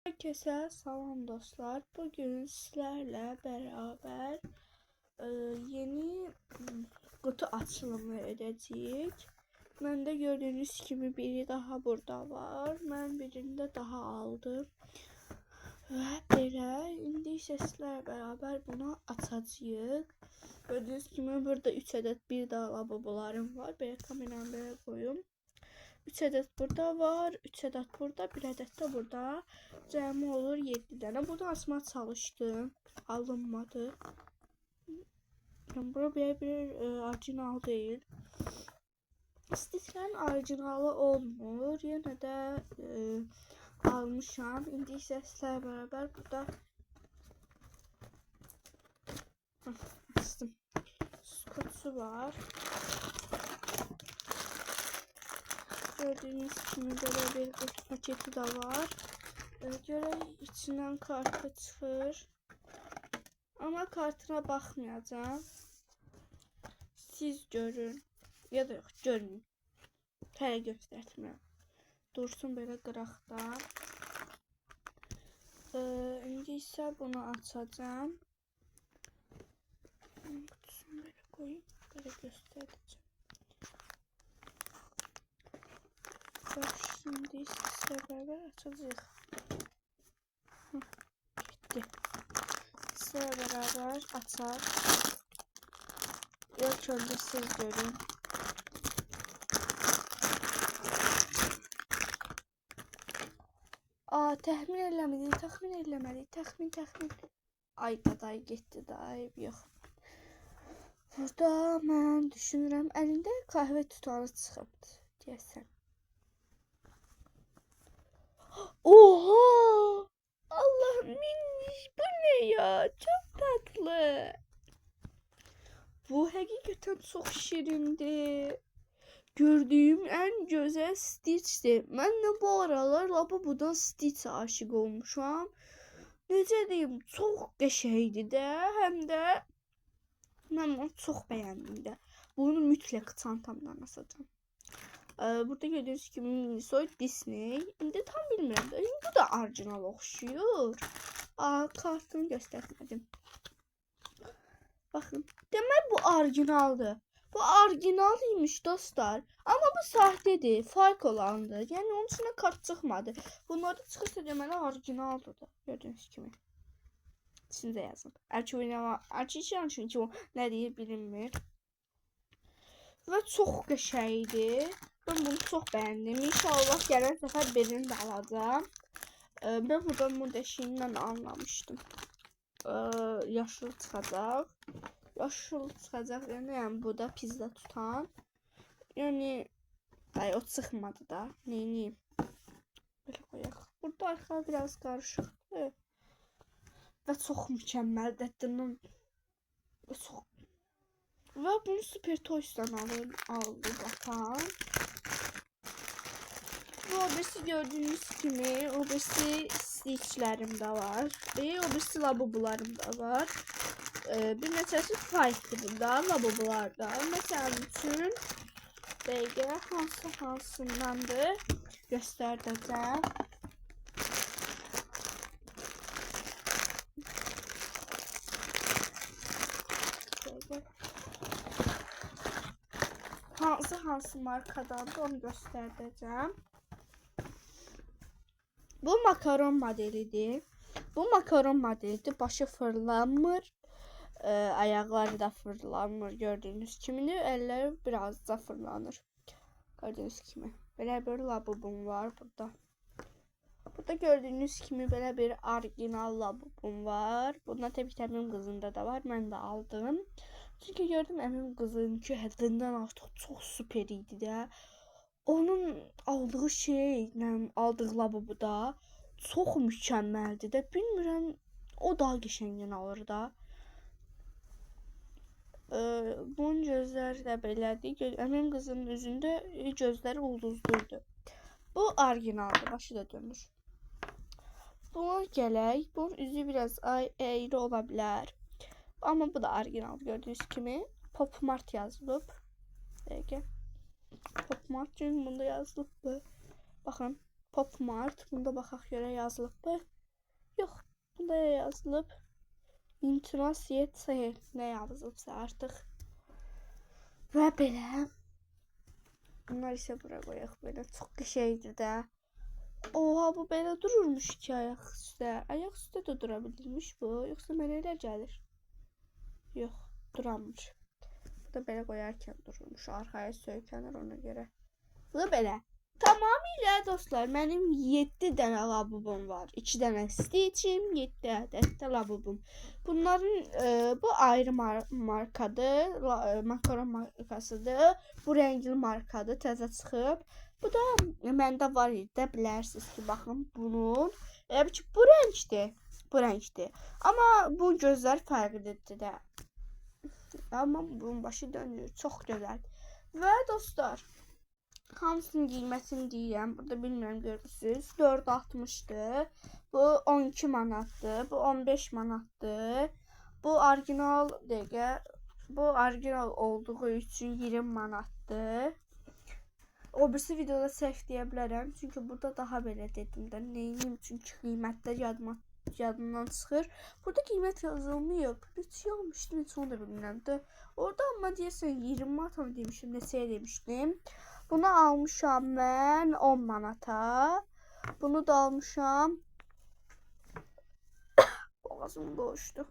Herkese salam dostlar. Bugün sizlerle beraber yeni kutu açılımı edeceğiz. Ben de gördüğünüz gibi biri daha burada var. Ben birinde daha aldım. Ve böyle indi sizlerle beraber bunu açacağız. Gördüğünüz gibi burada 3 adet bir daha lavabolarım var. Böyle kameramı böyle koyayım. 3 adet burada var, 3 adet burada, 1 adet de burada. Cəmi olur 7 dənə. Bunu açmaya çalışdım. Alınmadı. Bura bir orijinal değil. İstəklərin orijinalı olmur. Yenə də almışam. İndi isə sizlərlə beraber burada açtım. Kutusu var. Gördüğünüz gibi böyle bir kutu paketi de var. Göre içinden kartı çıxır. Ama kartına bakmayacağım. Siz görün. Ya da yok görün. Hələ göstərmirəm. Dursun böyle qıraqda. İndi isə bunu açacağım. Kutusunu böyle koyayım. Böyle göstereceğim. Bak şimdi sizle beraber açacağız. Bitti. Sizle beraber açar. İlk önce siz görün. Təxmin eləmədi, təxmin. Ay daday getdi da, ayıb yox. Burada mən düşünürəm, əlində kahve tutanı çıxıbdı, deyəsən. Oha! Allah'ım minmiş. Bu ne ya? Çok tatlı. Bu hakikaten çok şirindi. Gördüğüm en güzel Stitch'ti. Ben de bu aralar Labubu'dan Stitch'e aşık olmuşam. Necə deyim, çok qəşəngdi də, həm də mən onu çok beğendim də. Bunu mütləq çantamdan asacağım. Burada gördüğünüz gibi Minisoy Disney. İndi tam bilmiyorum. Bu da orijinal oxşuyur. Kartını göstermedim. Bakın. Demek bu orijinaldı. Bu orijinalıymış dostlar. Ama bu sahtedir. Fark olandı. Yani onun içine kart çıkmadı. Bunlarda çıkırsa deməli orijinaldı da. Gördüğünüz gibi. İçinde yazın. Açacağım çünkü o ne diye bilinmir. Ve çok qəşəngdi. Ben bunu çok beğendim. İnşallah gələn səfər birini də alacağım. Ben buradan bu deşiğinden anlamıştım. Yaşıl çıxacaq. Yaşıl çıxacaq. Yani bu da pizza tutan. Yani ay o çıxmadı da. Neyini? Böyle koyaq. Burada arka biraz karışıqdır. Ve çok mükəmməldir. Ve çok. Ve bunu Super Toys'tan aldı bakan. Bu obesi gördüğünüz gibi obesi Stitch'lerim de var. Ve obesi Labubularım da var. Bir neçəsi Fight burada Labubularda. Mesela üçün dəqiqə hansındandır göstərəcəm. Hansı markadan da onu göstereceğim. Bu makaron modelidir. Bu makaron modelidir. Başı fırlanmır. Ayakları da fırlanmır. Gördüğünüz kimi. Elleri biraz da fırlanır. Gördüğünüz kimi. Böyle bir labubum var burada. Burada gördüğünüz kimi böyle bir orijinal labubum var. Bundan tabii ki benim kızımda da var. Ben de aldım. Çünkü gördüm emin kızınki həddindən artıq çox süper idi də. Onun aldığı şey, aldığı labubu da çox mükəmməldir də. Bilmirəm, o daha qəşəngini alır da. Bunun gözləri də belədir. Əmin qızının üzündə gözləri ulduzluydu. Bu orijinaldır, başı da dönür. Buna gələk. Bunun üzü biraz eğri ola bilər. Ama bu da orijinal gördüğünüz gibi. Pop Mart yazılıb. Peki. Pop Mart çünkü bunda yazılıb. Bakın Pop Mart. Bunda baxaq görə yazılıb. Yox, bunda yazılıb. İmtina siyet nə yazılıbsa artıq. Və belə. Bunlar isə bura qoyaq belə. Çox qəşəngdir də. Oha, bu belə dururmuş ki ayaq üstə. Ayaq üstə də dura bilirmiş bu. Yoxsa mənə elə gəlir. Yox, duramır. Bu da belə qoyarkən dururmuş. Arxaya söykənir ona görə. Bu da belə. Tamamilə dostlar, mənim 7 dənə labubum var. 2 dənə Stitch'im, 7 ədəd də labubum. Bunların bu ayrı markadır, makaron markasıdır. Bu rəngli markadır, təzə çıxıb. Bu da məndə var idi də, bilərsiniz ki, baxın bunun. Elə ki, bu rəngdir. Amma bu gözlər fərqlidir də. Amma bunun başı dönür, çox gözəl. Və dostlar, hamısının qiymətini deyirəm. Burada bilmirəm, görürsünüz. 4.60-dır. Bu 12 manatdır. Bu 15 manatdır. Bu orijinal bu orijinal olduğu üçün 20 manatdır. O birisi videoda səhv deyə bilərəm. Çünki burada daha belə dedim də. Neyim? Çünki qiymətlər yadımdan çıxır. Burada qiymət yazılmıyor. Neçə almışdım, heç onu da bilmirəm də. Orada amma deyəsən 20 manat mı demişim, neçəyə demişdim. Bunu almışam mən 10 manata. Bunu da almışam. Boğazım boşdu.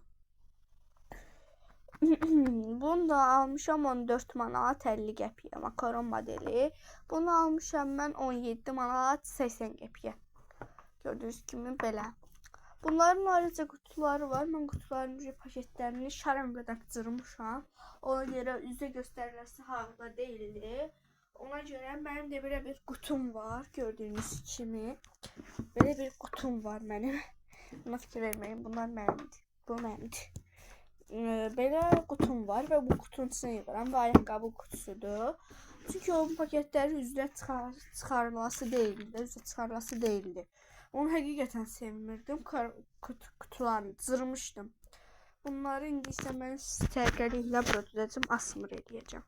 Bunu da almışam 14 manat 50 qəpiyə. Makaron modeli. Bunu almışam mən 17 manat 80 qəpiyə. Gördüyünüz kimi belə. Bunların ayrıca qutuları var. Mən qutuların paketlərini şəram qədər cırmışam. Ona görə üzə göstəriləsi halda deyildi. Ona görə mənim də belə bir qutum var. Gördüyünüz kimi. Belə bir qutum var mənim. Buna fikir verməyin. Bunlar mənimdir. Bu mənimdir. Belə qutum var və bu qutunun içine yığıram. Bu ayaqqabı qutusudur. Çünki o paketləri üzrə çıxarılası deyildi. Onu həqiqətən sevmirdim. Kutularını cırmışdım. Bunları indi isə mən təqəliklə burada düzəcəm, asmır eləyəcəm.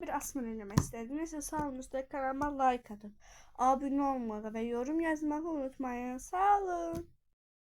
Bir asmır eləmək istədim. Nəsə sağ olun, kanalıma like atın. Abunə olmağı və yorum yazmağı unutmayın. Sağ olun.